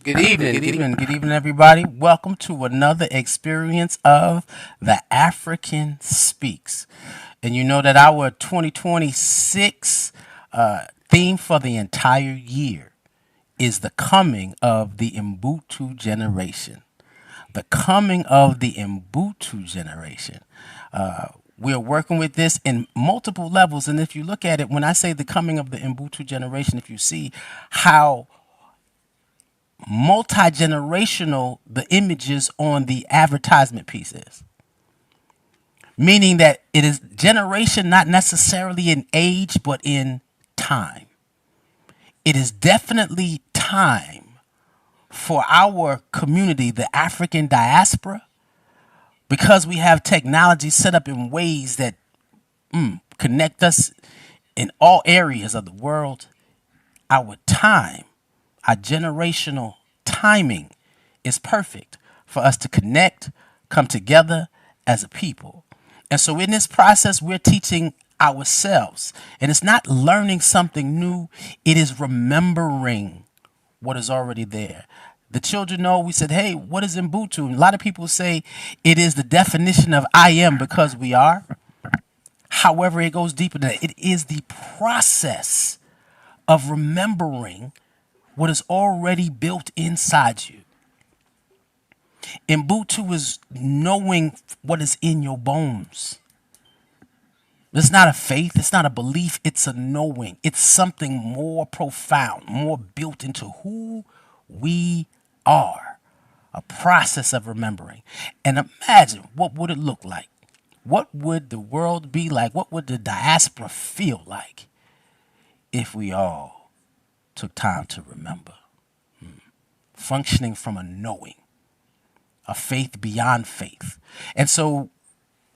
Good evening, everybody. Welcome to another experience of DaAfrican Speaks. And you know that our 2026 theme for the entire year is the coming of the Mbutu generation. The coming of the Mbutu generation. We're working with this in multiple levels. And if you look at it, when I say the coming of the Mbutu generation, if you see how multi-generational the images on the advertisement pieces, meaning that it is generation not necessarily in age but in time. It is definitely time for our community, the African diaspora, because we have technology set up in ways that connect us in all areas of the world. Our time, our generational timing is perfect for us to connect, come together as a people. And so in this process, we're teaching ourselves. And it's not learning something new, it is remembering what is already there. The children know, we said, hey, what is Ubuntu? And a lot of people say it is the definition of I am because we are. However, it goes deeper than that. It is the process of remembering what is already built inside you. Ubuntu is knowing what is in your bones. It's not a faith, it's not a belief, it's a knowing. It's something more profound, more built into who we are. A process of remembering. And imagine, what would it look like? What would the world be like? What would the diaspora feel like if we all took time to remember? Functioning from a knowing, a faith beyond faith. And so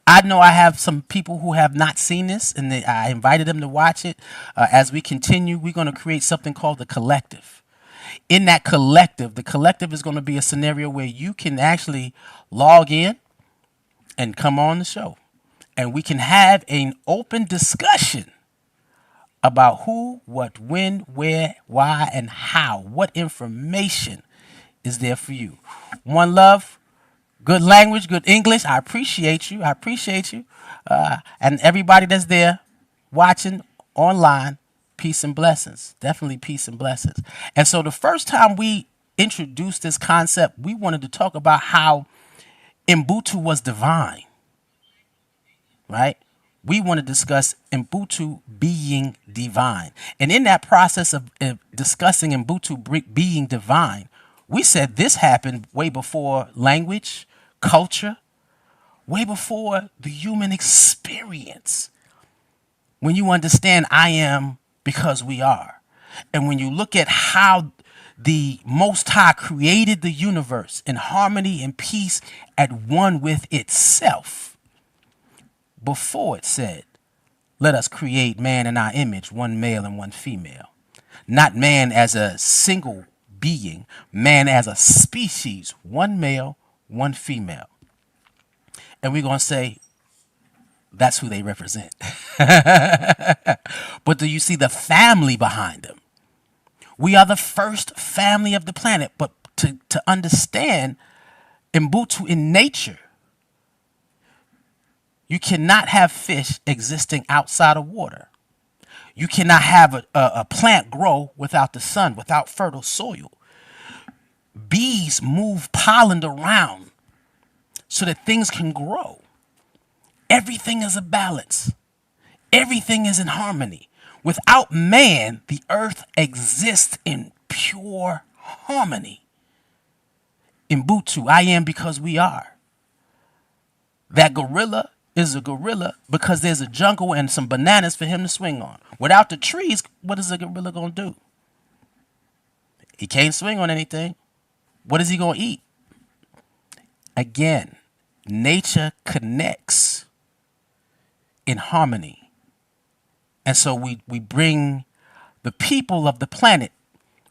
I know I have some people who have not seen this, and I invited them to watch it. As we continue, we're going to create something called the collective. In that collective, the collective is going to be a scenario where you can actually log in and come on the show. And we can have an open discussion about who, what, when, where, why, and how. What information is there for you? One love, good language, good English. I appreciate you. I appreciate you. And everybody that's there watching online, peace and blessings. Definitely peace and blessings. And so the first time we introduced this concept, we wanted to talk about how Ubuntu was divine, right? We want to discuss Ubuntu being divine. And in that process of discussing Ubuntu being divine, we said this happened way before language, culture, way before the human experience. When you understand I am because we are. And when you look at how the Most High created the universe in harmony and peace at one with itself, before it said, let us create man in our image, one male and one female. Not man as a single being, man as a species, one male, one female. And we're going to say, that's who they represent. But do you see the family behind them? We are the first family of the planet. But to understand Ubuntu in nature, you cannot have fish existing outside of water. You cannot have a plant grow without the sun, without fertile soil. Bees move pollen around so that things can grow. Everything is a balance. Everything is in harmony. Without man, the earth exists in pure harmony. Ubuntu, I am because we are. That gorilla is a gorilla because there's a jungle and some bananas for him to swing on. Without the trees, what is a gorilla going to do? He can't swing on anything. What is he going to eat? Again, nature connects in harmony. And so we bring the people of the planet,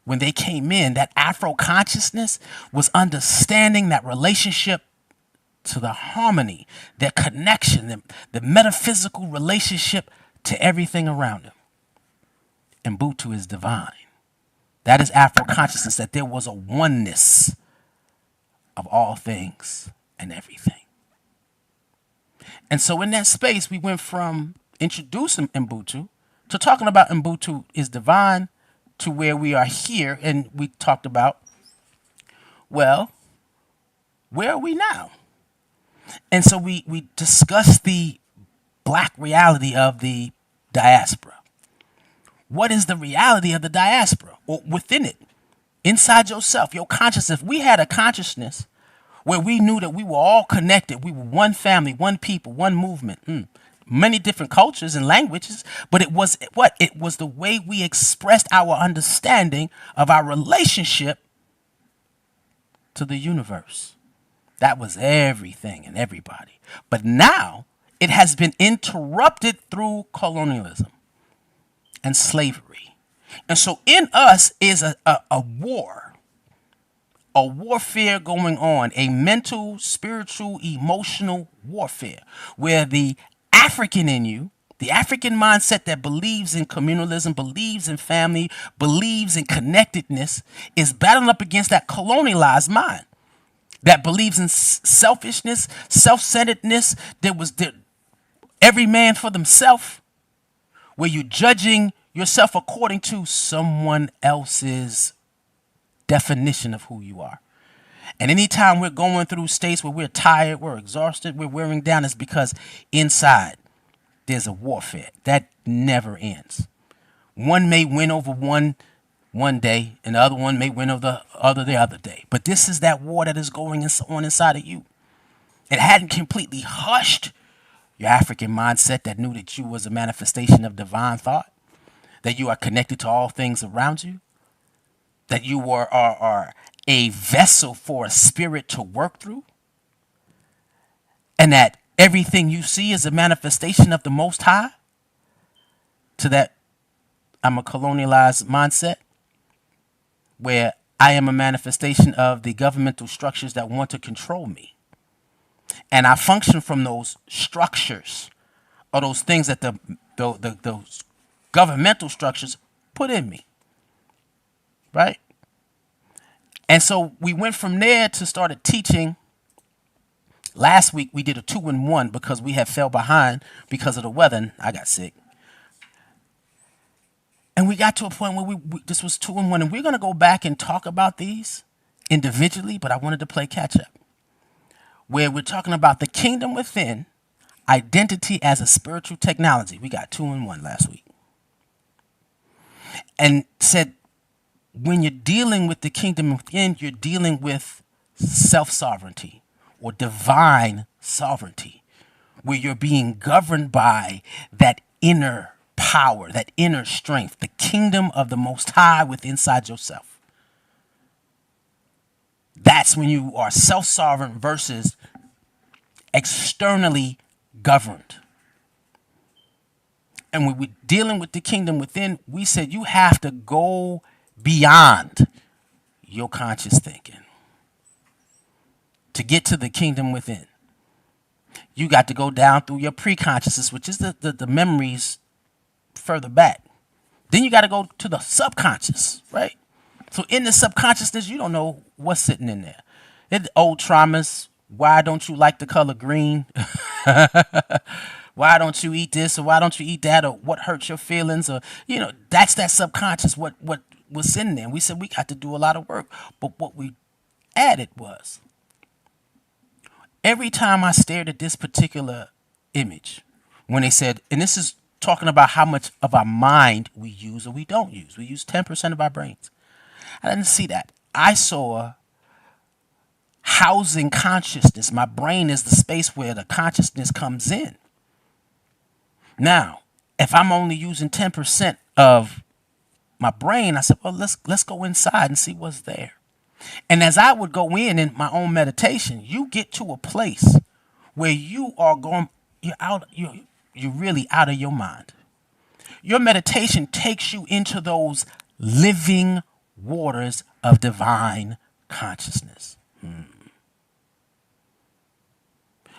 when they came in, that Afro consciousness was understanding that relationship to the harmony, their connection, the metaphysical relationship to everything around them. Ubuntu is divine. That is Afro consciousness, that there was a oneness of all things and everything. And so in that space, we went from introducing Ubuntu to talking about Ubuntu is divine to where we are here. And we talked about, well, where are we now? And so we discussed the black reality of the diaspora. What is the reality of the diaspora or within it? Inside yourself, your consciousness. We had a consciousness where we knew that we were all connected. We were one family, one people, one movement. Many different cultures and languages, but it was what? It was the way we expressed our understanding of our relationship to the universe. That was everything and everybody. But now it has been interrupted through colonialism and slavery. And so in us is a war, a warfare going on, a mental, spiritual, emotional warfare, where the African in you, the African mindset that believes in communalism, believes in family, believes in connectedness, is battling up against that colonialized mind that believes in selfishness, self-centeredness. Every man for themselves, where you're judging yourself according to someone else's definition of who you are. And anytime we're going through states where we're tired, we're exhausted, we're wearing down, it's because inside there's a warfare that never ends. One may win over one day, and the other one may win over the other day. But this is that war that is going on inside of you. It hadn't completely hushed your African mindset that knew that you was a manifestation of divine thought, that you are connected to all things around you, that you are a vessel for a spirit to work through, and that everything you see is a manifestation of the Most High. To that, I'm a colonialized mindset where I am a manifestation of the governmental structures that want to control me. And I function from those structures, or those things that those governmental structures put in me. Right? And so we went from there to started teaching. Last week we did a 2-in-1 because we had fell behind because of the weather and I got sick. And we got to a point where this was 2-in-1, and we're going to go back and talk about these individually, but I wanted to play catch up, where we're talking about the kingdom within, identity as a spiritual technology. We got 2-in-1 last week. And said, when you're dealing with the kingdom within, you're dealing with self-sovereignty or divine sovereignty, where you're being governed by that inner power, that inner strength, the kingdom of the Most High within inside yourself. That's when you are self-sovereign versus externally governed. And when we're dealing with the kingdom within, we said you have to go beyond your conscious thinking to get to the kingdom within. You got to go down through your pre-consciousness, which is the memories further back. Then you got to go to the subconscious, right? So in the subconsciousness, you don't know what's sitting in there. It's old traumas. Why don't you like the color green? Why don't you eat this, or why don't you eat that, or what hurts your feelings, or that's that subconscious. What was in there? And we said we got to do a lot of work, but what we added was, every time I stared at this particular image, when they said, and this is talking about how much of our mind we use or we don't use. We use 10% of our brains. I didn't see that. I saw housing consciousness. My brain is the space where the consciousness comes in. Now, if I'm only using 10% of my brain, I said, well, let's go inside and see what's there. And as I would go in my own meditation, you get to a place where you're really out of your mind. Your meditation takes you into those living waters of divine consciousness.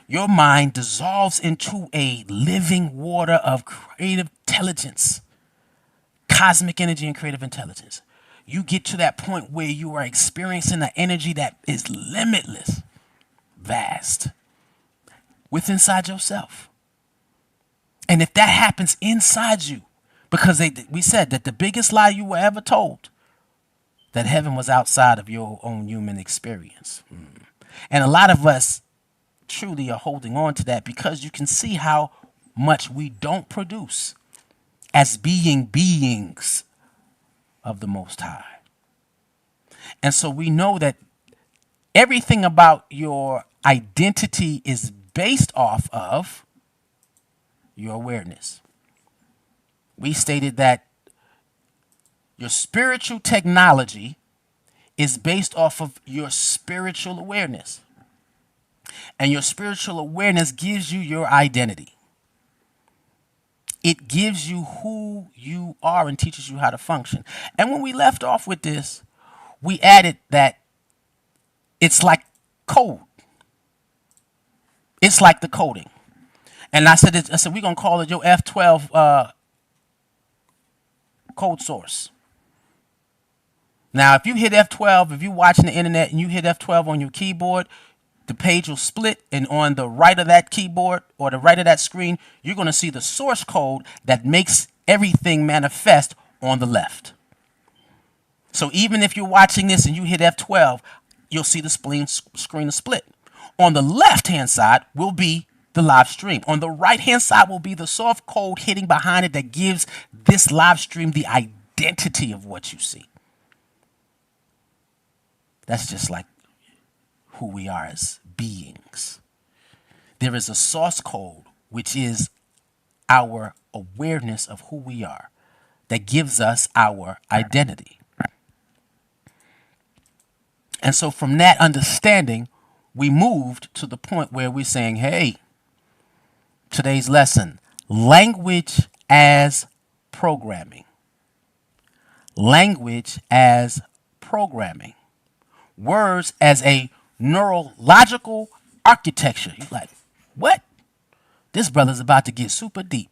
Your mind dissolves into a living water of creative intelligence, cosmic energy and creative intelligence. you get to that point where you are experiencing an energy that is limitless, vast, within inside yourself. And if that happens inside you, because we said that the biggest lie you were ever told, that heaven was outside of your own human experience. And a lot of us truly are holding on to that because you can see how much we don't produce as beings of the Most High. And so we know that everything about your identity is based off of your awareness. We stated that your spiritual technology is based off of your spiritual awareness. And your spiritual awareness gives you your identity. It gives you who you are and teaches you how to function. And when we left off with this, we added that it's like code. It's like the coding. And I said, we're going to call it your F12 code source. Now, if you hit F12, if you're watching the internet and you hit F12 on your keyboard, the page will split, and on the right of that keyboard or the right of that screen, you're going to see the source code that makes everything manifest on the left. So even if you're watching this and you hit F12, you'll see the screen split. On the left-hand side will be the live stream. On the right-hand side will be the soft code hitting behind it that gives this live stream the identity of what you see. That's just like who we are as beings. There is a source code, which is our awareness of who we are, that gives us our identity. And so from that understanding, we moved to the point where we're saying, hey, today's lesson, language as programming. Language as programming. Words as a neurological architecture. You're like, what? This brother's about to get super deep.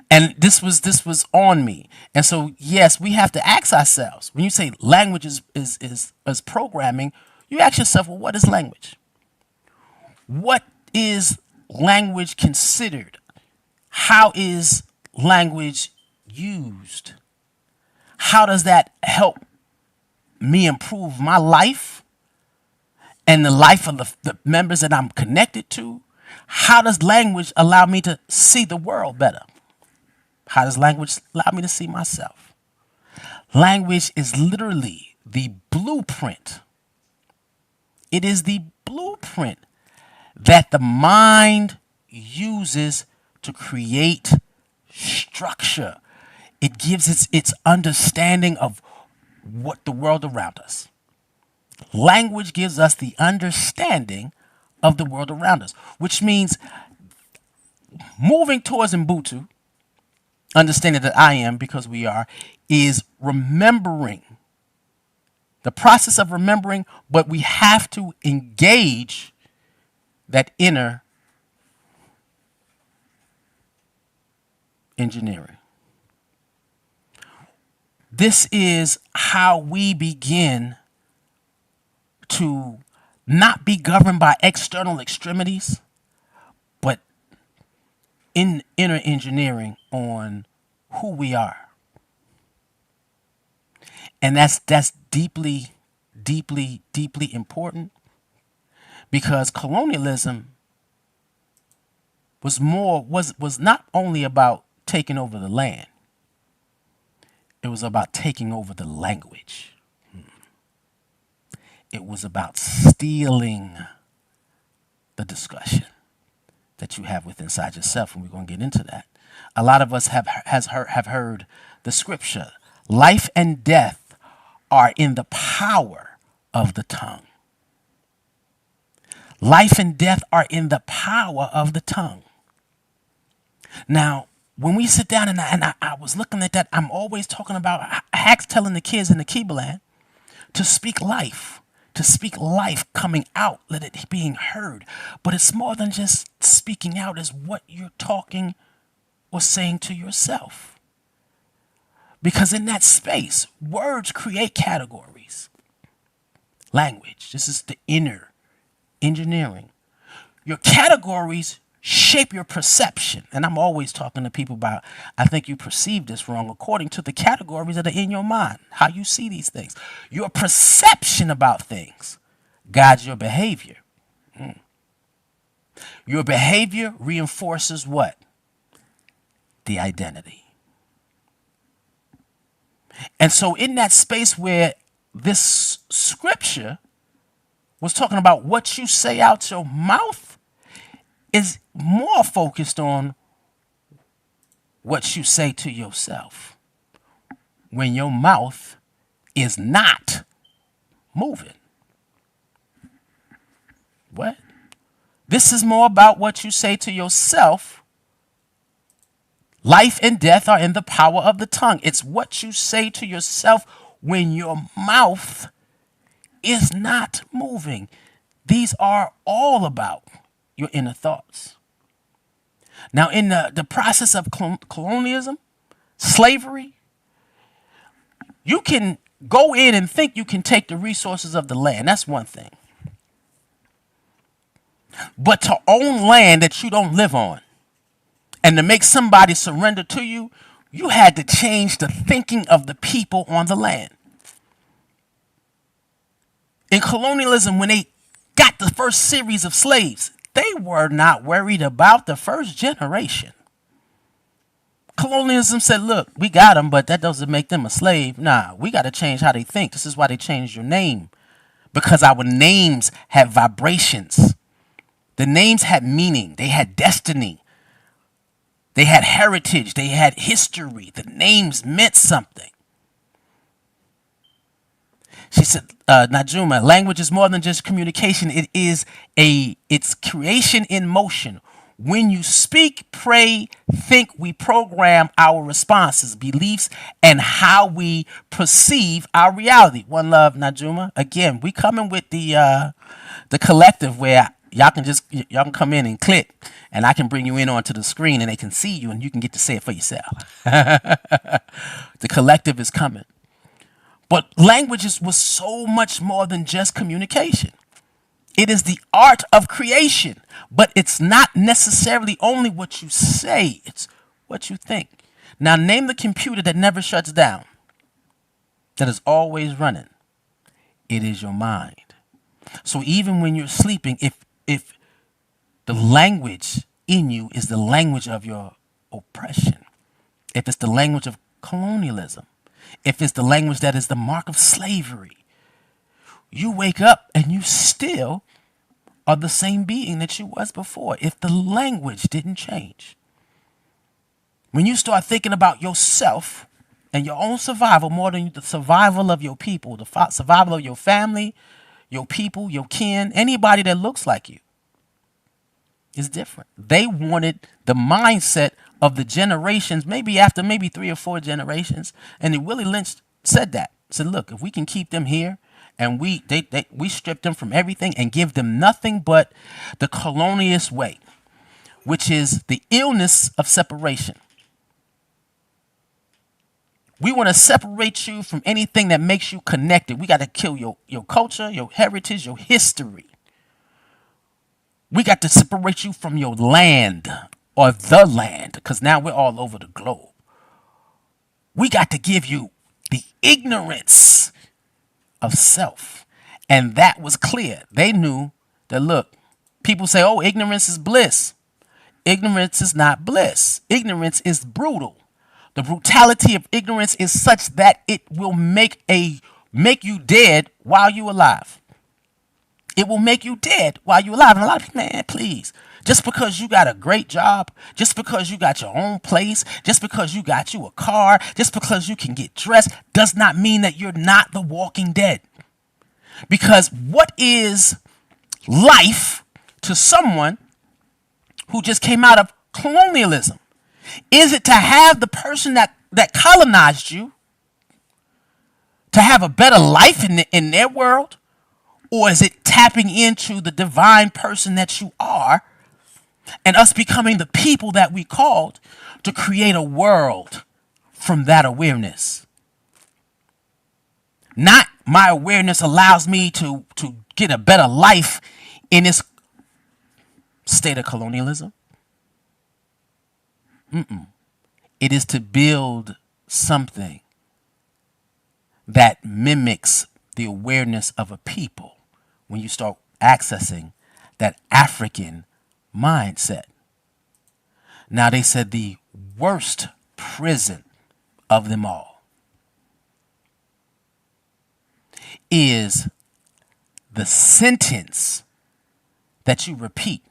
And this was on me. And so, yes, we have to ask ourselves, when you say language is programming, you ask yourself, well, what is language? What is language considered? How is language used? How does that help me improve my life and the life of the members that I'm connected to? How does language allow me to see the world better? How does language allow me to see myself? Language is literally the blueprint. It is the blueprint that the mind uses to create structure. It gives its understanding of what the world around us. Language gives us the understanding of the world around us, which means moving towards Ubuntu, understanding that I am because we are, is remembering. The process of remembering, but we have to engage that inner engineering. This is how we begin to not be governed by external extremities, but in inner engineering on who we are. And that's deeply, deeply, deeply important, because colonialism was not only about taking over the land. It was about taking over the language. It was about stealing the discussion that you have within inside yourself, and we're going to get into that. A lot of us have heard the scripture, life and death are in the power of the tongue. Life and death are in the power of the tongue. Now, when we sit down and I was looking at that, I'm always talking about Hacks telling the kids in the Keebaland to speak life coming out, let it being heard. But it's more than just speaking out, is what you're talking or saying to yourself. Because in that space, words create categories. Language, this is the inner engineering. Your categories shape your perception. And I'm always talking to people about, I think you perceive this wrong according to the categories that are in your mind, how you see these things. Your perception about things guides your behavior. Your behavior reinforces what? The identity. And so in that space where this scripture was talking about what you say out your mouth is more focused on what you say to yourself when your mouth is not moving. What? This is more about what you say to yourself. Life and death are in the power of the tongue. It's what you say to yourself when your mouth is not moving. These are all about your inner thoughts. Now, in the process of colonialism, slavery, you can go in and think you can take the resources of the land. That's one thing. But to own land that you don't live on and to make somebody surrender to you, you had to change the thinking of the people on the land. In colonialism, when they got the first series of slaves, they were not worried about the first generation. Colonialism said, look, we got them, but that doesn't make them a slave. Nah, we got to change how they think. This is why they changed your name, because our names have vibrations. The names had meaning. They had destiny. They had heritage. They had history. The names meant something. She said, Najuma, language is more than just communication. It's creation in motion. When you speak, pray, think, we program our responses, beliefs, and how we perceive our reality. One love, Najuma. Again, we coming with the collective where y'all can come in and click, and I can bring you in onto the screen, and they can see you, and you can get to say it for yourself. The collective is coming. But language was so much more than just communication. It is the art of creation, but it's not necessarily only what you say, it's what you think. Now name the computer that never shuts down, that is always running. It is your mind. So even when you're sleeping, if the language in you is the language of your oppression, if it's the language of colonialism, if it's the language that is the mark of slavery, you wake up and you still are the same being that you was before if the language didn't change. When you start thinking about yourself and your own survival more than the survival of your people, the survival of your family, your people, your kin, anybody that looks like you is different. They wanted the mindset of the generations, maybe after 3 or 4 generations. And Willie Lynch said that. Said, look, if we can keep them here and we strip them from everything and give them nothing but the colonialist way, which is the illness of separation. We want to separate you from anything that makes you connected. We got to kill your culture, your heritage, your history. We got to separate you from your land or the land, because now we're all over the globe. We got to give you the ignorance of self. And that was clear. They knew that, look, people say, oh, ignorance is bliss. Ignorance is not bliss. Ignorance is brutal. The brutality of ignorance is such that it will make you dead while you're alive. It will make you dead while you're alive. And a lot of people, man, please. Just because you got a great job, just because you got your own place, just because you got you a car, just because you can get dressed, does not mean that you're not the walking dead. Because what is life to someone who just came out of colonialism? Is it to have the person that colonized you to have a better life in their world? Or is it tapping into the divine person that you are and us becoming the people that we called to create a world from that awareness. Not my awareness allows me to get a better life in this state of colonialism. It is to build something that mimics the awareness of a people when you start accessing that African mindset. Now, they said the worst prison of them all is the sentence that you repeat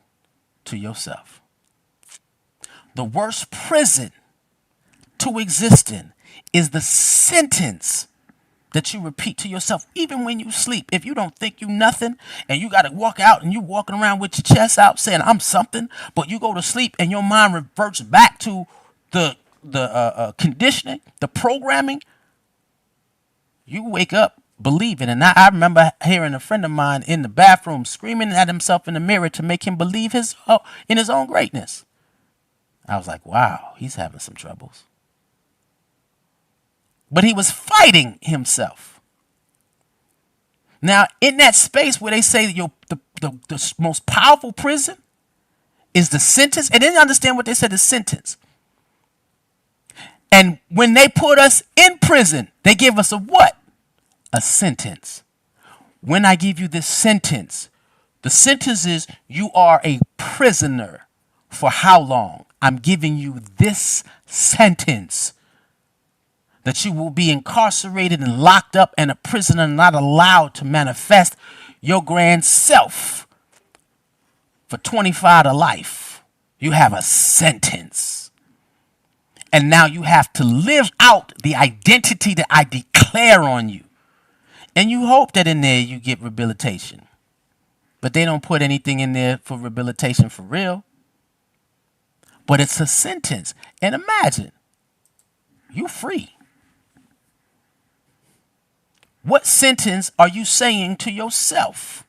to yourself. The worst prison to exist in is the sentence that you repeat to yourself, even when you sleep. If you don't think you nothing and you got to walk out and you walking around with your chest out saying I'm something, but you go to sleep and your mind reverts back to the conditioning, the programming, you wake up believing. And I remember hearing a friend of mine in the bathroom screaming at himself in the mirror to make him believe in his own greatness. I was like, wow, he's having some troubles. But he was fighting himself. Now, in that space where they say the most powerful prison is the sentence, and they didn't understand what they said, the sentence. And when they put us in prison, they give us a what? A sentence. When I give you this sentence, the sentence is you are a prisoner for how long? I'm giving you this sentence. That you will be incarcerated and locked up and a prisoner not allowed to manifest your grand self for 25 to life. You have a sentence. And now you have to live out the identity that I declare on you. And you hope that in there you get rehabilitation. But they don't put anything in there for rehabilitation for real. But it's a sentence. And imagine, you free. What sentence are you saying to yourself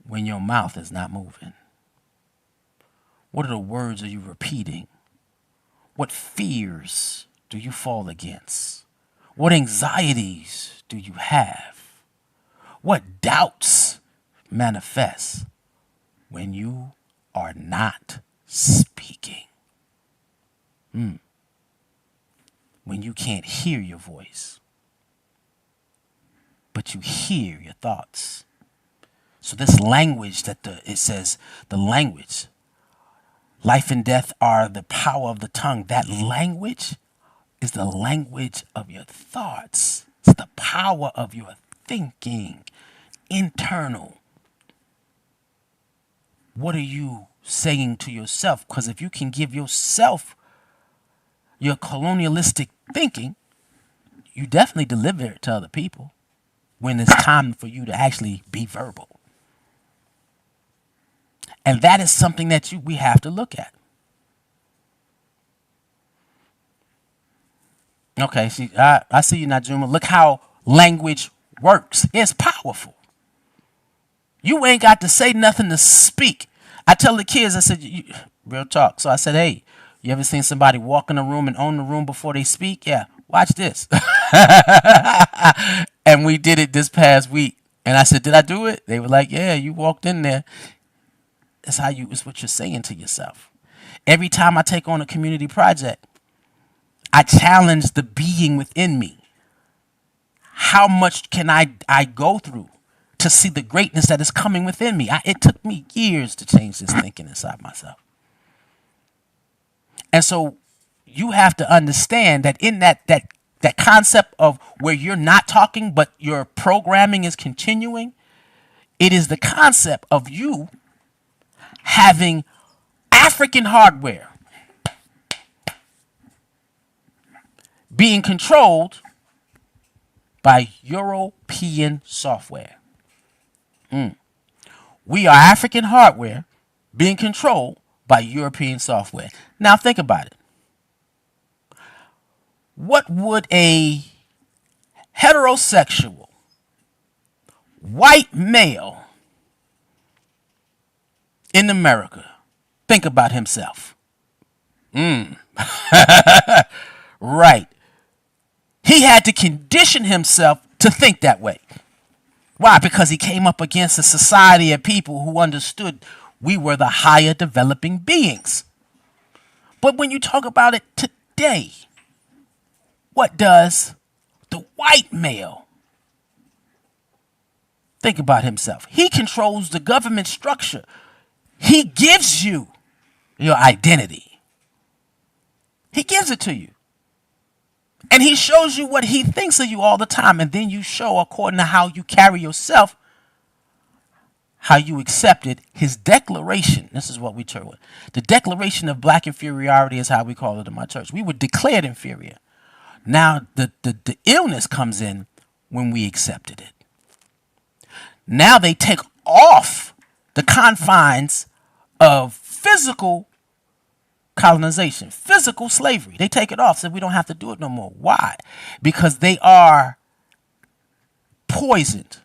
when your mouth is not moving? What are the words are you repeating? What fears do you fall against? What anxieties do you have? What doubts manifest when you are not speaking? When you can't hear your voice, but you hear your thoughts. So this language that it says, the language, life and death are the power of the tongue. That language is the language of your thoughts. It's the power of your thinking, internal. What are you saying to yourself? Because if you can give yourself your colonialistic thinking, you definitely deliver it to other people when it's time for you to actually be verbal. And that is something that we have to look at. Okay, see, I see you, Najuma. Look how language works. It's powerful. You ain't got to say nothing to speak. I tell the kids, I said, real talk. So I said, hey, you ever seen somebody walk in a room and own the room before they speak? Yeah, watch this. And we did it this past week. And I said, did I do it? They were like, yeah, you walked in there. It's what you're saying to yourself. Every time I take on a community project, I challenge the being within me. How much can I go through to see the greatness that is coming within me? It took me years to change this thinking inside myself. And so you have to understand that in that concept of where you're not talking, but your programming is continuing, it is the concept of you having African hardware being controlled by European software. We are African hardware being controlled by European software. Now think about it. What would a heterosexual white male in America think about himself? Right. He had to condition himself to think that way. Why? Because he came up against a society of people who understood we were the higher developing beings. But when you talk about it today, what does the white male think about himself? He controls the government structure. He gives you your identity. He gives it to you. And he shows you what he thinks of you all the time. And then you show, according to how you carry yourself, how you accepted his declaration. This is what we term it. The declaration of black inferiority is how we call it in my church. We were declared inferior. Now the illness comes in when we accepted it. Now they take off the confines of physical colonization, physical slavery. They take it off, so we don't have to do it no more. Why? Because they are poisoned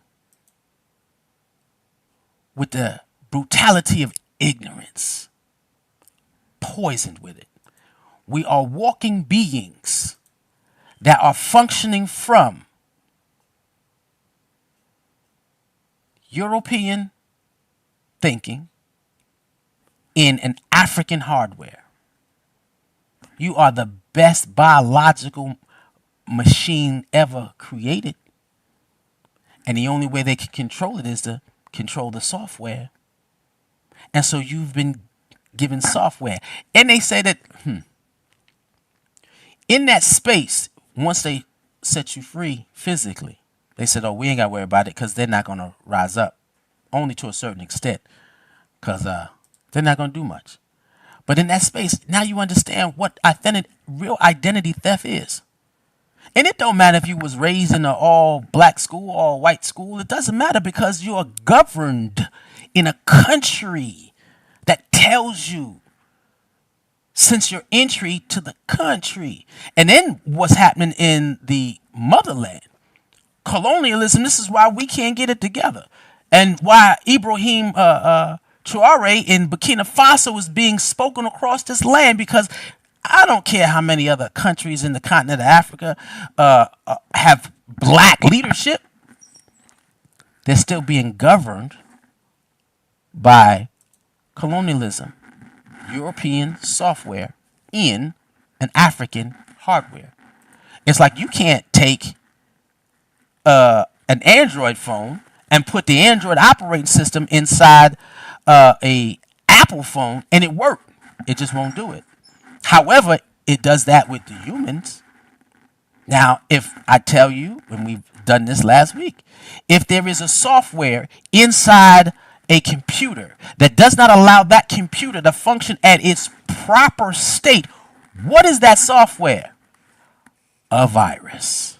with the brutality of ignorance. Poisoned with it. We are walking beings that are functioning from European thinking in an African hardware. You are the best biological machine ever created. And the only way they can control it is to control the software. And so you've been given software. And they say that in that space, once they set you free physically, they said, oh, we ain't got to worry about it because they're not going to rise up. Only to a certain extent. Because they're not going to do much. But in that space, now you understand what real identity theft is. And it don't matter if you was raised in an all black school, all white school. It doesn't matter because you are governed in a country that tells you since your entry to the country. And then what's happening in the motherland. Colonialism, this is why we can't get it together. And why Ibrahim Traore in Burkina Faso is being spoken across this land, because I don't care how many other countries in the continent of Africa have black leadership. They're still being governed by colonialism, European software in an African hardware. It's like you can't take an Android phone and put the Android operating system inside a Apple phone and it worked. It just won't do it. However, it does that with the humans. Now, if I tell you, and we've done this last week, if there is a software inside a computer that does not allow that computer to function at its proper state, what is that software? A virus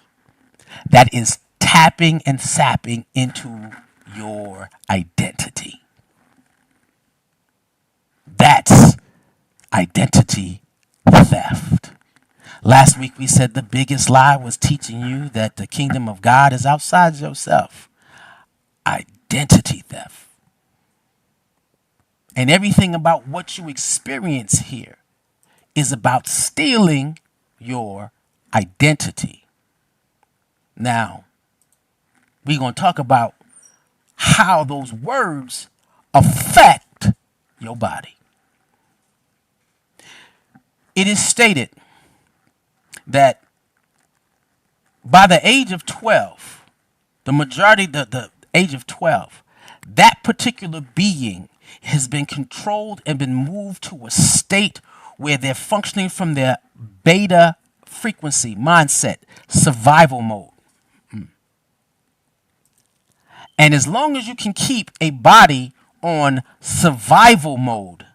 that is tapping and sapping into your identity. That's identity theft. Last week we said the biggest lie was teaching you that the kingdom of God is outside yourself. Identity theft. And everything about what you experience here is about stealing your identity. Now, we're going to talk about how those words affect your body. It is stated that by the age of 12, the majority, the age of 12, that particular being has been controlled and been moved to a state where they're functioning from their beta frequency mindset, survival mode. And as long as you can keep a body on survival mode,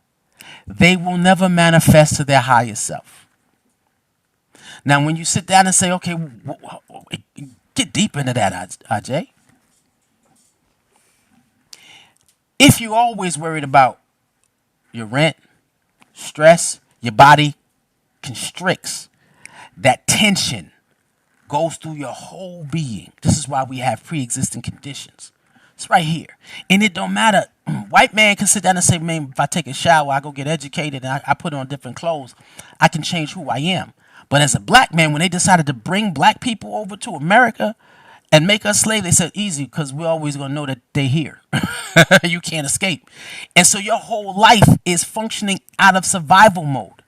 they will never manifest to their higher self. Now, when you sit down and say, okay, get deep into that, Ajay. If you're always worried about your rent, stress, your body constricts. That tension goes through your whole being. This is why we have pre-existing conditions. It's right here. And it don't matter White man can sit down and say, man, if I take a shower, I go get educated, and I put on different clothes, I can change who I am. But as a black man, when they decided to bring black people over to America and make us slaves, they said, easy, because we're always going to know that they're here. You can't escape. And so your whole life is functioning out of survival mode.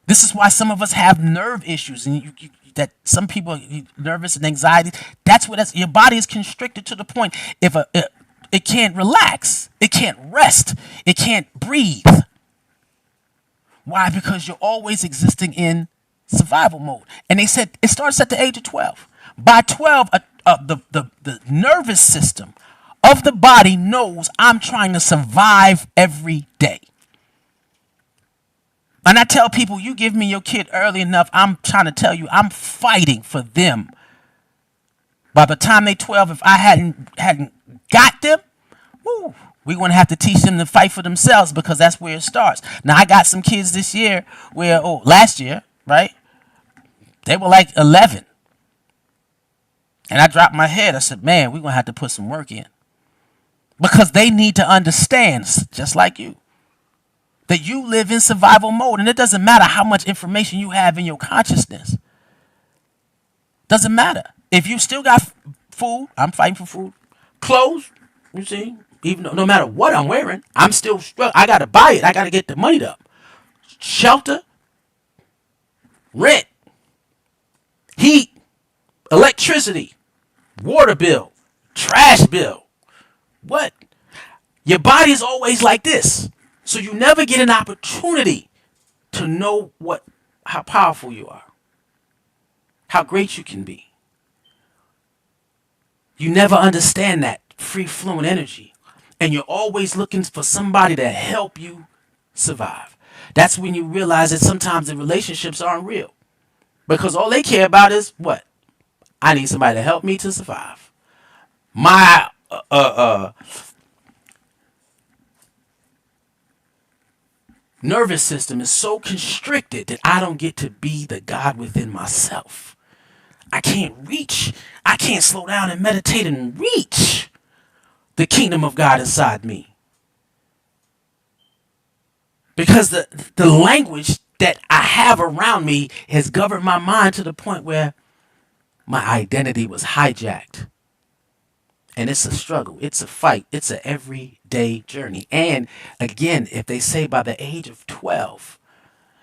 This is why some of us have nerve issues, and that some people are nervous and anxiety. That's what your body is constricted to the point it can't relax, it can't rest, it can't breathe. Why? Because you're always existing in survival mode. And they said it starts at the age of 12. By 12, the nervous system of the body knows I'm trying to survive every day. And I tell people, you give me your kid early enough, I'm trying to tell you, I'm fighting for them. By the time they 12, if I hadn't got them, we're going to have to teach them to fight for themselves, because that's where it starts. Now, I got some kids this year last year, right? They were like 11. And I dropped my head. I said, man, we're going to have to put some work in. Because they need to understand, just like you, that you live in survival mode. And it doesn't matter how much information you have in your consciousness. Doesn't matter. If you still got food, I'm fighting for food. Clothes, you see, even though, no matter what I'm wearing, I'm still struggling. I got to buy it. I got to get the money up. Shelter, rent, heat, electricity, water bill, trash bill. What? Your body is always like this. So you never get an opportunity to know how powerful you are, how great you can be. You never understand that free-flowing energy. And you're always looking for somebody to help you survive. That's when you realize that sometimes the relationships aren't real. Because all they care about is what? I need somebody to help me to survive. My nervous system is so constricted that I don't get to be the God within myself. I can't reach. I can't slow down and meditate and reach the kingdom of God inside me. Because the language that I have around me has governed my mind to the point where my identity was hijacked. And it's a struggle. It's a fight. It's an everyday journey. And again, if they say by the age of 12,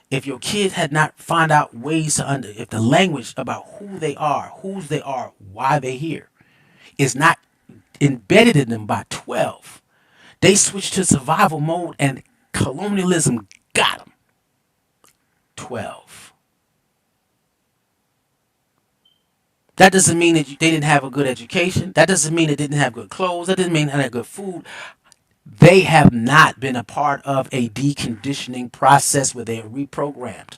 if your kids had not found out ways to if the language about who they are, whose they are, why they're here, is not embedded in them by 12, they switch to survival mode and colonialism got them. 12. That doesn't mean that they didn't have a good education. That doesn't mean they didn't have good clothes. That doesn't mean they had good food. They have not been a part of a deconditioning process where they are reprogrammed.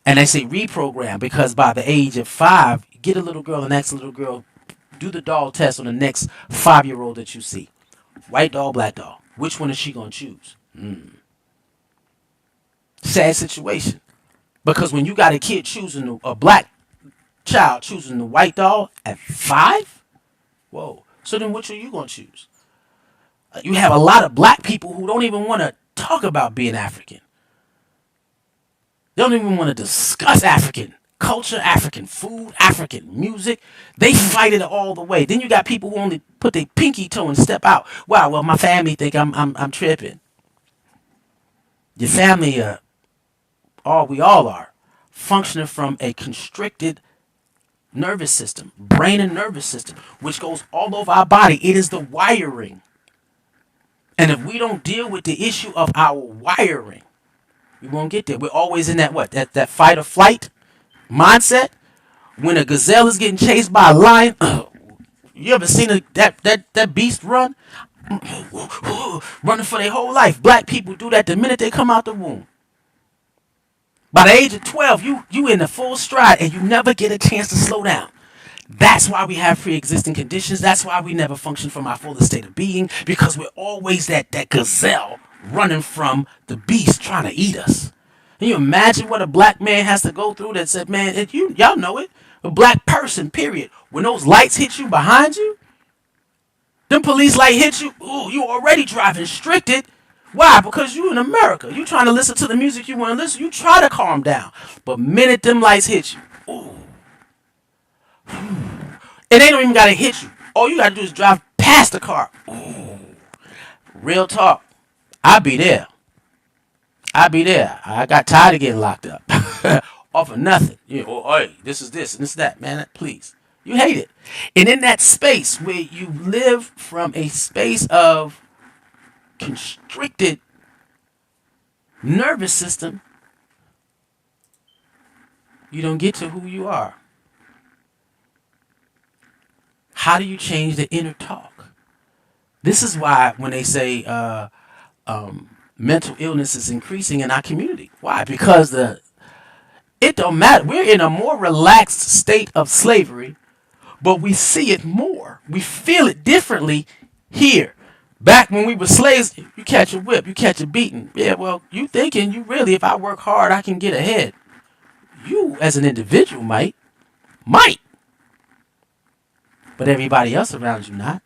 And I say reprogram because by the age of 5, get a little girl and ask a little girl, do the doll test on the next 5-year-old that you see. White doll, black doll. Which one is she going to choose? Sad situation. Because when you got a kid choosing a black child choosing the white doll at 5, whoa. So then which are you going to choose? You have a lot of black people who don't even want to talk about being African. They don't even want to discuss African culture, African food, African music. They fight it all the way. Then you got people who only put their pinky toe and step out. Wow, well, my family think I'm tripping. Your family, we all are functioning from a constricted nervous system, brain and nervous system, which goes all over our body. It is the wiring. And if we don't deal with the issue of our wiring, we won't get there. We're always in that fight or flight mindset. When a gazelle is getting chased by a lion, you ever seen that beast run? Running for their whole life. Black people do that the minute they come out the womb. By the age of 12, you in the full stride and you never get a chance to slow down. That's why we have pre-existing conditions. That's why we never function from our fullest state of being, because we're always that gazelle running from the beast trying to eat us. Can you imagine what a black man has to go through that said, man, y'all know it, a black person, period. When those lights hit you behind you, Them police light hit you. Ooh, you already driving restricted. Why? Because you in America. You trying to listen to the music you want to listen. You try to calm down. But minute them lights hit you, ooh, it ain't even got to hit you. All you got to do is drive past the car. Ooh, real talk. I be there. I be there. I got tired of getting locked up. Off of nothing. You know, oh, hey, this is this and this is that. Man, please. You hate it. And in that space where you live from a space of constricted nervous system, you don't get to who you are. How do you change the inner talk? This is why when they say mental illness is increasing in our community. Why? Because it don't matter. We're in a more relaxed state of slavery, but we see it more. We feel it differently here. Back when we were slaves, you catch a whip, you catch a beating. Yeah, well, you thinking you really, if I work hard, I can get ahead. You, as an individual, might. But everybody else around you not.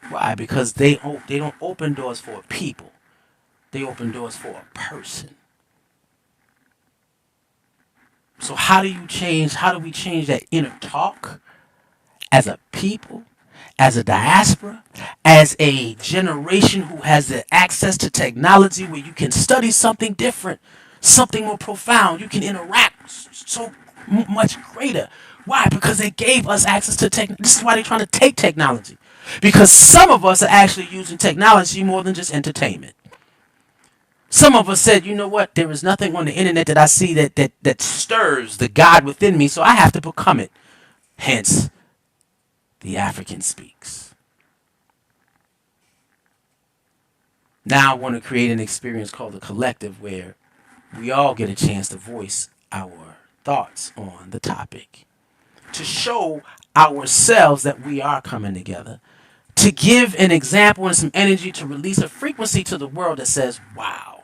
Why? Because they don't open doors for a people. They open doors for a person. So how do we change that inner talk as a people, as a diaspora, as a generation who has the access to technology where you can study something different, something more profound, you can interact so much greater. Why? Because they gave us access to technology. This is why they're trying to take technology. Because some of us are actually using technology more than just entertainment. Some of us said, you know what, there is nothing on the internet that I see that stirs the God within me, so I have to become it. Hence, DaAfrican Speaks. Now I want to create an experience called the collective where we all get a chance to voice our thoughts on the topic. To show ourselves that we are coming together. To give an example and some energy to release a frequency to the world that says, wow,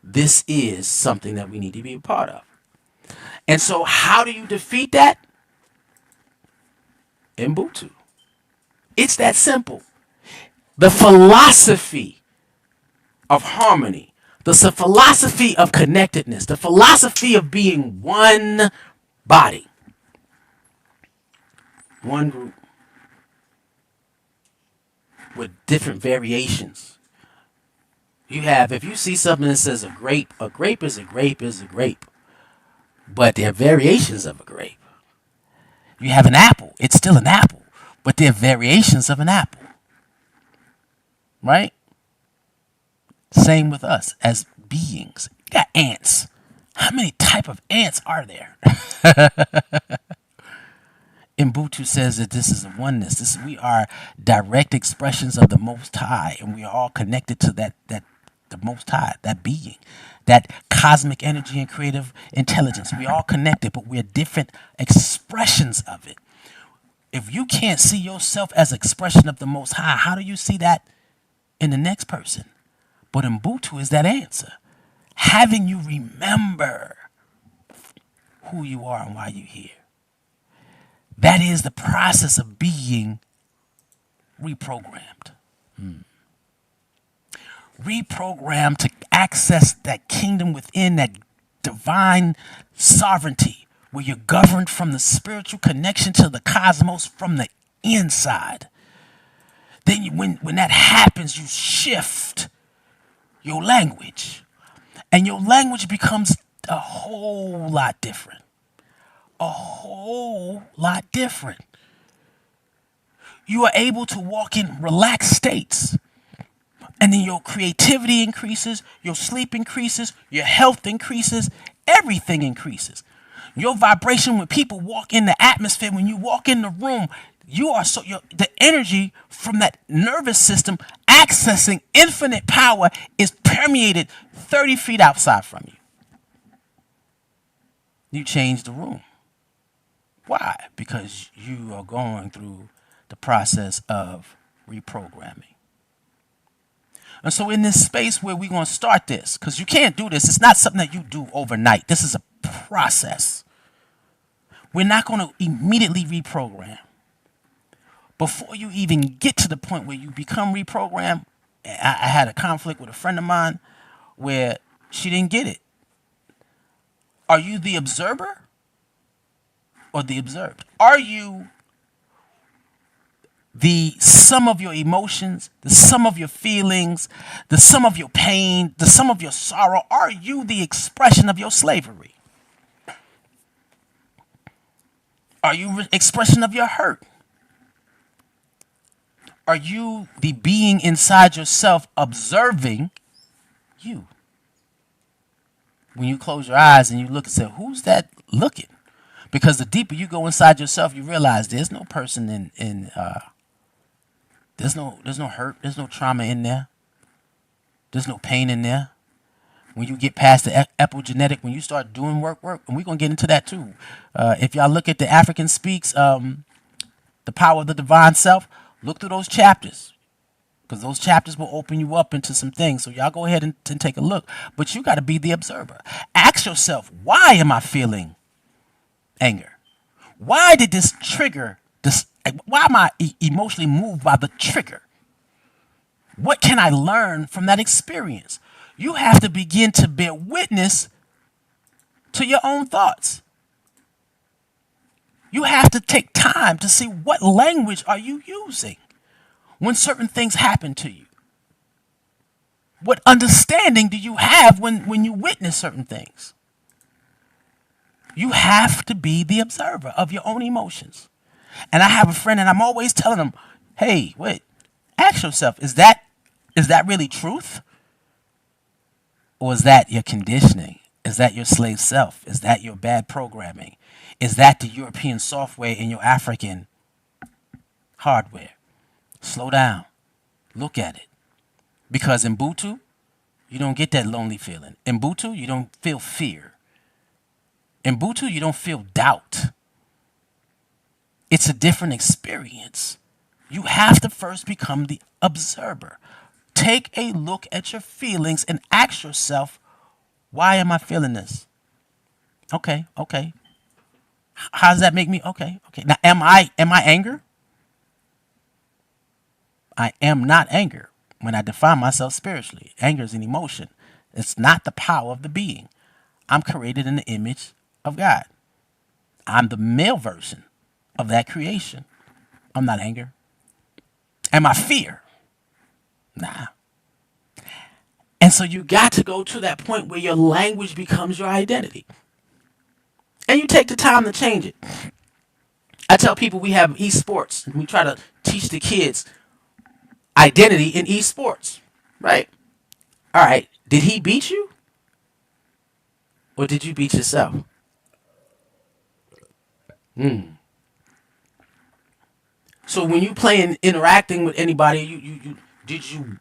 this is something that we need to be a part of. And so how do you defeat that? Ubuntu. It's that simple. The philosophy of harmony, the philosophy of connectedness, the philosophy of being one body, one group with different variations. You have, if you see something that says a grape is a grape is a grape, but there are variations of a grape. You have an apple, it's still an apple, but there are variations of an apple. Right? Same with us as beings. You got ants. How many type of ants are there? Ubuntu says that this is a oneness. We are direct expressions of the Most High, and we are all connected to the Most High, that being, that cosmic energy and creative intelligence. We are all connected, but we're different expressions of it. If you can't see yourself as an expression of the Most High, how do you see that in the next person? But Ubuntu is that answer. Having you remember who you are and why you're here. That is the process of being reprogrammed. Reprogrammed to access that kingdom within, that divine sovereignty, where you're governed from the spiritual connection to the cosmos from the inside. Then when that happens, you shift your language. And your language becomes a whole lot different. A whole lot different. You are able to walk in relaxed states. And then your creativity increases, your sleep increases, your health increases, everything increases. Your vibration when people walk in the atmosphere, when you walk in the room, the energy from that nervous system accessing infinite power is permeated 30 feet outside from you. You change the room. Why? Because you are going through the process of reprogramming. And so in this space where we're going to start this, because you can't do this, it's not something that you do overnight. This is a process. We're not going to immediately reprogram. before you even get to the point where you become reprogrammed. I had a conflict with a friend of mine where she didn't get it. Are you the observer or the observed? Are you the sum of your emotions, the sum of your feelings, the sum of your pain, the sum of your sorrow? Are you the expression of your slavery? Are you expression of your hurt? Are you the being inside yourself observing you? When you close your eyes and you look and say, who's that looking? Because the deeper you go inside yourself, you realize there's no person there's no hurt, there's no trauma in there. There's no pain in there. When you get past the epigenetic, when you start doing work, and we're going to get into that too. If y'all look at DaAfrican Speaks, The Power of the Divine Self, look through those chapters. Because those chapters will open you up into some things. So y'all go ahead and take a look. But you got to be the observer. Ask yourself, why am I feeling anger? Why did this trigger this? Why am I emotionally moved by the trigger? What can I learn from that experience? You have to begin to bear witness to your own thoughts. You have to take time to see what language are you using when certain things happen to you. What understanding do you have when you witness certain things? You have to be the observer of your own emotions. And I have a friend and I'm always telling him, hey, wait, ask yourself, is that really truth? Or is that your conditioning? Is that your slave self? Is that your bad programming? Is that the European software in your African hardware? Slow down. Look at it. Because in Ubuntu, you don't get that lonely feeling. In Ubuntu, you don't feel fear. In Ubuntu, you don't feel doubt. It's a different experience. You have to first become the observer. Take a look at your feelings and ask yourself, why am I feeling this? Okay. How does that make me? Okay. Now, am I anger? I am not anger when I define myself spiritually. Anger is an emotion. It's not the power of the being. I'm created in the image of God. I'm the male version of that creation. I'm not anger. Am I fear? Nah. And so you got to go to that point where your language becomes your identity. And you take the time to change it. I tell people we have esports. And we try to teach the kids identity in esports. Right? All right. Did he beat you? Or did you beat yourself? So when you playing, interacting with anybody, you did you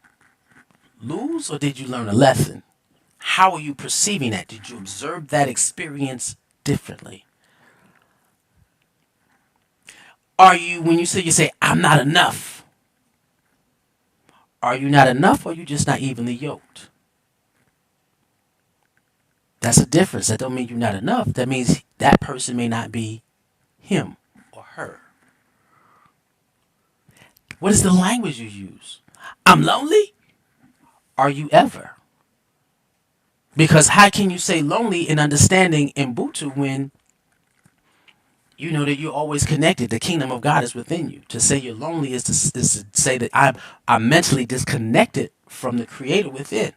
lose or did you learn a lesson? How are you perceiving that? Did you observe that experience differently? Are you, when you say, I'm not enough? Are you not enough or are you just not evenly yoked? That's a difference. That don't mean you're not enough. That means that person may not be him or her. What is the language you use? I'm lonely? Are you ever? Because how can you say lonely and understanding in Ubuntu when you know that you're always connected? The kingdom of God is within you. To say you're lonely is to say that I'm mentally disconnected from the creator within.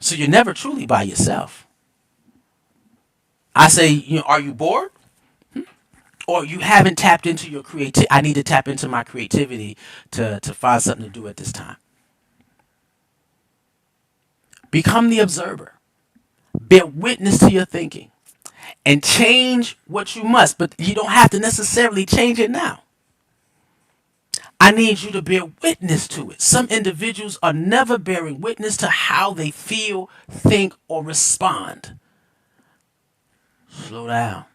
So you're never truly by yourself. I say, are you bored? Or you haven't tapped into your creativity. I need to tap into my creativity to find something to do at this time. Become the observer. Bear witness to your thinking. And change what you must. But you don't have to necessarily change it now. I need you to bear witness to it. Some individuals are never bearing witness to how they feel, think, or respond. Slow down.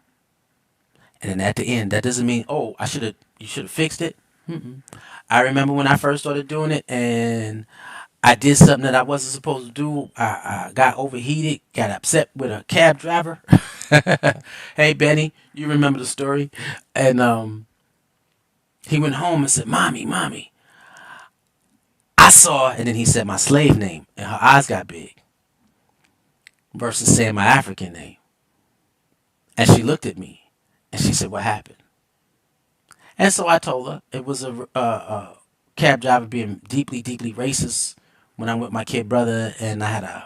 And then at the end, that doesn't mean, you should have fixed it. I remember when I first started doing it and I did something that I wasn't supposed to do. I got overheated, got upset with a cab driver. Hey, Benny, you remember the story? And he went home and said, "Mommy, mommy, I saw," and then he said my slave name, and her eyes got big versus saying my African name. And she looked at me and she said, "What happened?" And so I told her it was a cab driver being deeply, deeply racist when I'm with my kid brother, and I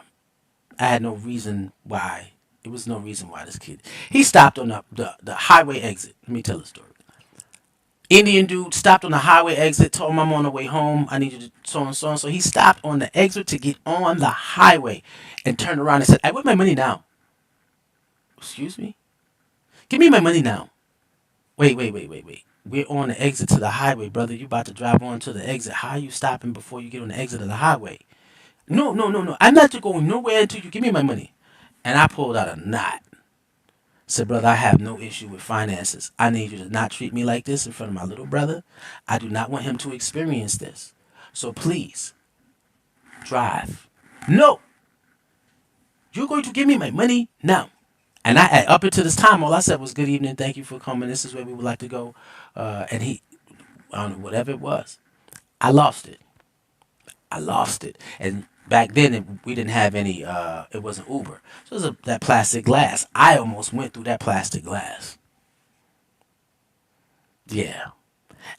had no reason why. It was no reason why this kid. He stopped on the highway exit. Let me tell the story. Indian dude stopped on the highway exit, told him I'm on the way home. I need you to so and so and so. He stopped on the exit to get on the highway and turned around and said, "I want my money now." Excuse me? Give me my money now. Wait, wait, wait, wait, wait. We're on the exit to the highway, brother. You about to drive on to the exit. How are you stopping before you get on the exit of the highway? No, no, no, no. I'm not going nowhere until you give me my money. And I pulled out a knot. Said, "Brother, I have no issue with finances. I need you to not treat me like this in front of my little brother. I do not want him to experience this. So please, drive." "No, you're going to give me my money now." And up until this time, all I said was, "Good evening, thank you for coming. This is where we would like to go." And I don't know, whatever it was, I lost it. I lost it. And back then, we didn't have any, it wasn't Uber. So it was that plastic glass. I almost went through that plastic glass. Yeah.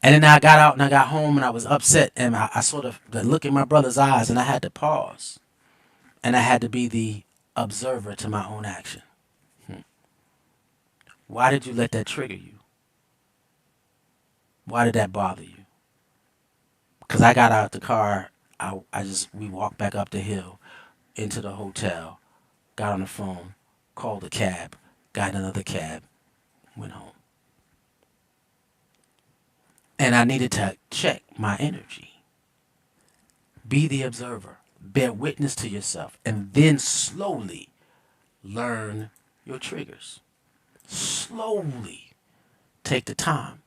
And then I got out and I got home and I was upset. And I sort of the look in my brother's eyes and I had to pause. And I had to be the observer to my own action. Why did you let that trigger you? Why did that bother you? Because I got out the car. We walked back up the hill into the hotel, got on the phone, called a cab, got another cab, went home. And I needed to check my energy. Be the observer. Bear witness to yourself. And then slowly learn your triggers. Slowly take the time.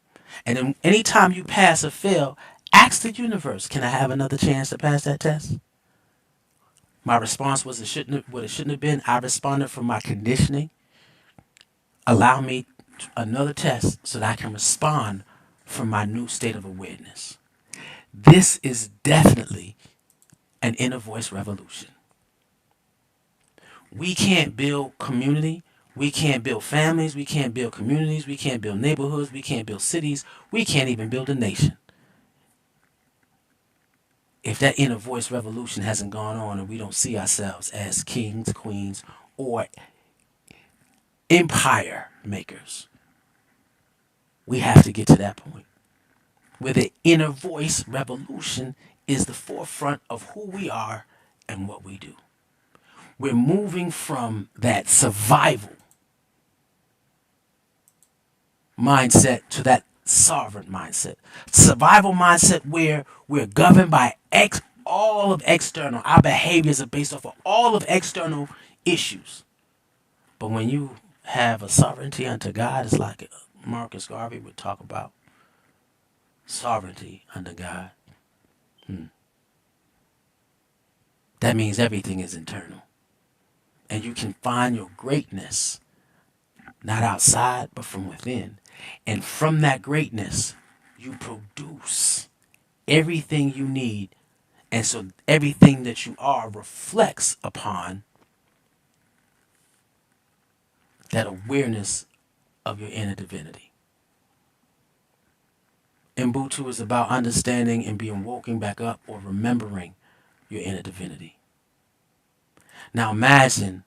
And then anytime you pass or fail, ask the universe, can I have another chance to pass that test? My response was what it shouldn't have been. I responded from my conditioning. Allow me another test so that I can respond from my new state of awareness. This is definitely an inner voice revolution. We can't build community. We can't build families. We can't build communities. We can't build neighborhoods. We can't build cities. We can't even build a nation if that inner voice revolution hasn't gone on and we don't see ourselves as kings, queens, or empire makers. We have to get to that point where the inner voice revolution is the forefront of who we are and what we do. We're moving from that survival mindset to that sovereign mindset. Survival mindset where we're governed by all of external. Our behaviors are based off of all of external issues. But when you have a sovereignty unto God, it's like Marcus Garvey would talk about sovereignty under God. That means everything is internal. And you can find your greatness not outside, but from within. And from that greatness, you produce everything you need. And so everything that you are reflects upon that awareness of your inner divinity. Ubuntu is about understanding and being woken back up or remembering your inner divinity. Now imagine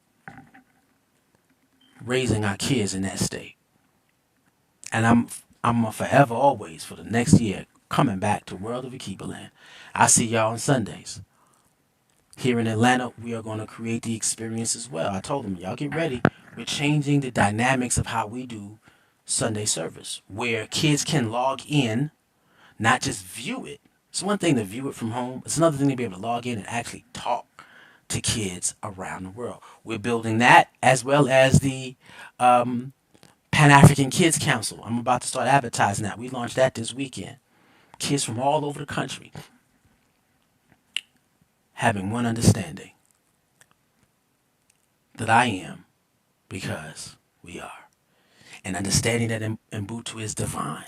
raising our kids in that state. And I'm forever always for the next year coming back to World of Akiba Land. I see y'all on Sundays. Here in Atlanta, we are going to create the experience as well. I told them, y'all get ready. We're changing the dynamics of how we do Sunday service, where kids can log in, not just view it. It's one thing to view it from home. It's another thing to be able to log in and actually talk to kids around the world. We're building that as well as the Pan-African Kids Council. I'm about to start advertising that. We launched that this weekend. Kids from all over the country having one understanding that I am because We are. And understanding that Ubuntu is divine.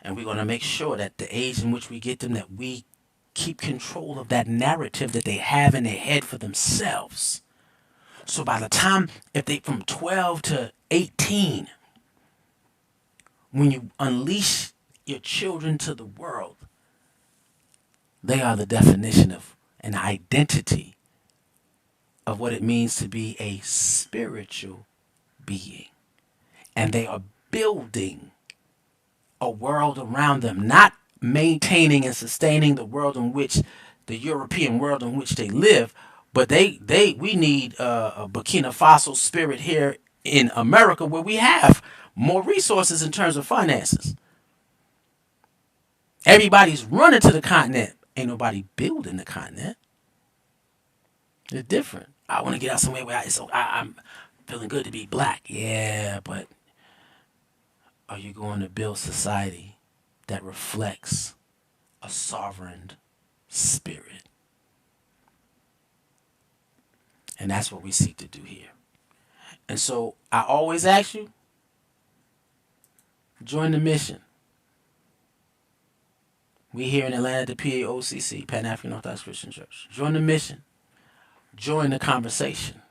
And we're going to make sure that the age in which we get them, that we keep control of that narrative that they have in their head for themselves. So by the time, if they from 12 to 18, when you unleash your children to the world, they are the definition of an identity of what it means to be a spiritual being. And they are building a world around them, not maintaining and sustaining the world in which the European world in which they live, but we need a Burkina Faso spirit here in America, where we have more resources in terms of finances. Everybody's running to the continent. Ain't nobody building the continent. It's different. I want to get out somewhere where I'm feeling good to be black. Yeah, but are you going to build society that reflects a sovereign spirit? And that's what we seek to do here. And so I always ask you, join the mission. We here in Atlanta at the PAOCC, Pan-African Orthodox Christian Church. Join the mission. Join the conversation.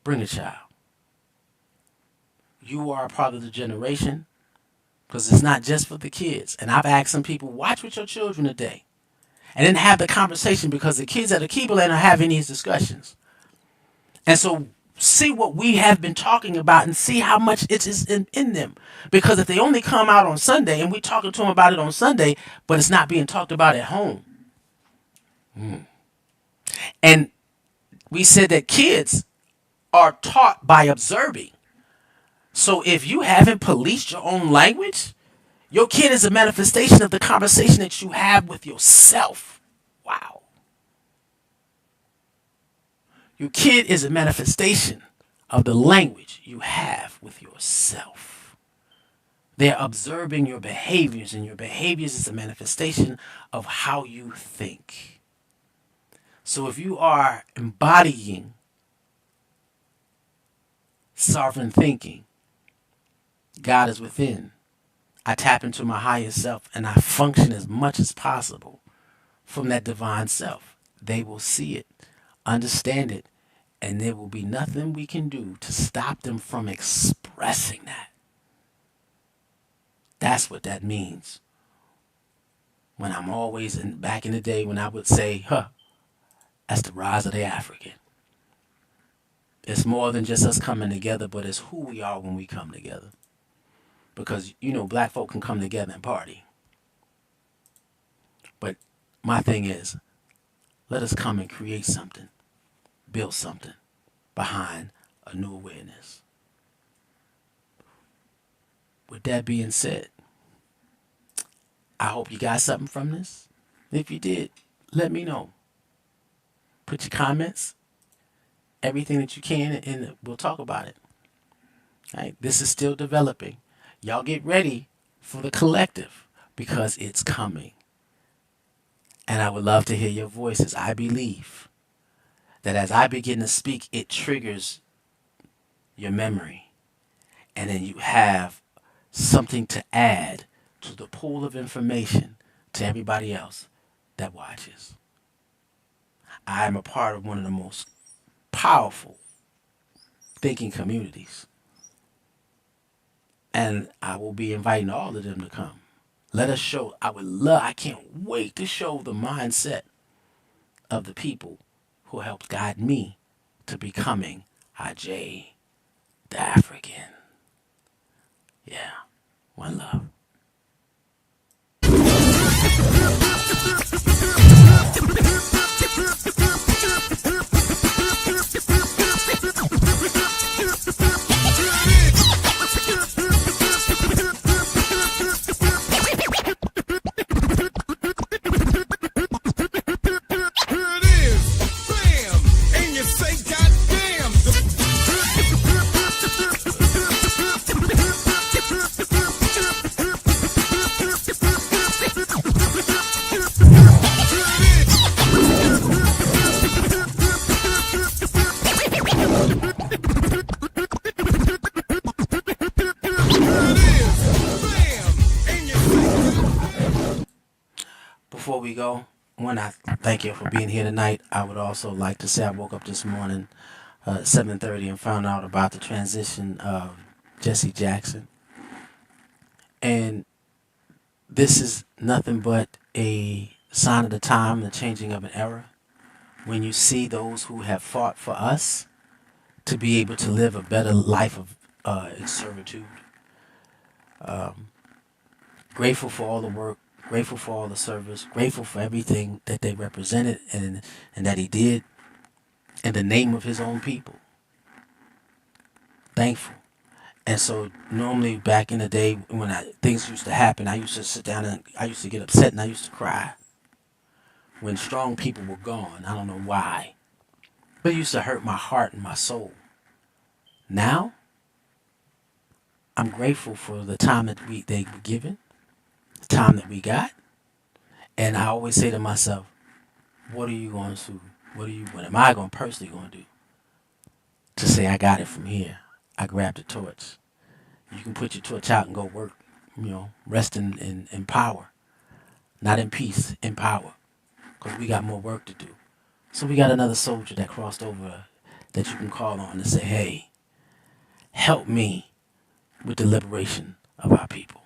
Bring a child. You are a part of the generation, because it's not just for the kids. And I've asked some people, watch with your children today. And then have the conversation, because the kids at the Kibble are having these discussions. And so see what we have been talking about and see how much it is in them. Because if they only come out on Sunday and we're talking to them about it on Sunday, but it's not being talked about at home. And we said that kids are taught by observing. So if you haven't policed your own language, your kid is a manifestation of the conversation that you have with yourself. Wow. Your kid is a manifestation of the language you have with yourself. They're observing your behaviors, and your behaviors is a manifestation of how you think. So if you are embodying sovereign thinking, God is within. I tap into my higher self and I function as much as possible from that divine self. They will see it, understand it, and there will be nothing we can do to stop them from expressing that. That's what that means. When I'm always back in the day when I would say, that's the rise of the African. It's more than just us coming together, but it's who we are when we come together. Because, black folk can come together and party. But my thing is, let us come and create something, build something behind a new awareness. With that being said, I hope you got something from this. If you did, let me know. Put your comments, everything that you can, and we'll talk about it. All right? This is still developing. Y'all get ready for the collective, because it's coming. And I would love to hear your voices. I believe that as I begin to speak, it triggers your memory. And then you have something to add to the pool of information to everybody else that watches. I am a part of one of the most powerful thinking communities. And I will be inviting all of them to come. Let us show, I can't wait to show the mindset of the people who helped guide me to becoming Aj, the African. Yeah, one love. Before we go, one, I thank you for being here tonight. I would also like to say I woke up this morning at 7:30 and found out about the transition of Jesse Jackson. And this is nothing but a sign of the time, the changing of an era. When you see those who have fought for us to be able to live a better life of servitude. Grateful for all the work, grateful for all the service, grateful for everything that they represented and that he did in the name of his own people. Thankful. And so normally back in the day when things used to happen, I used to sit down and I used to get upset and I used to cry. When strong people were gone, I don't know why. But it used to hurt my heart and my soul. Now, I'm grateful for the time that they were given, the time that we got. And I always say to myself, what are you going to, what am I going personally going to do to say I got it from here? I grabbed the torch. You can put your torch out and go work, rest in power. Not in peace, in power. Because we got more work to do. So we got another soldier that crossed over that you can call on and say, hey, help me with the liberation of our people.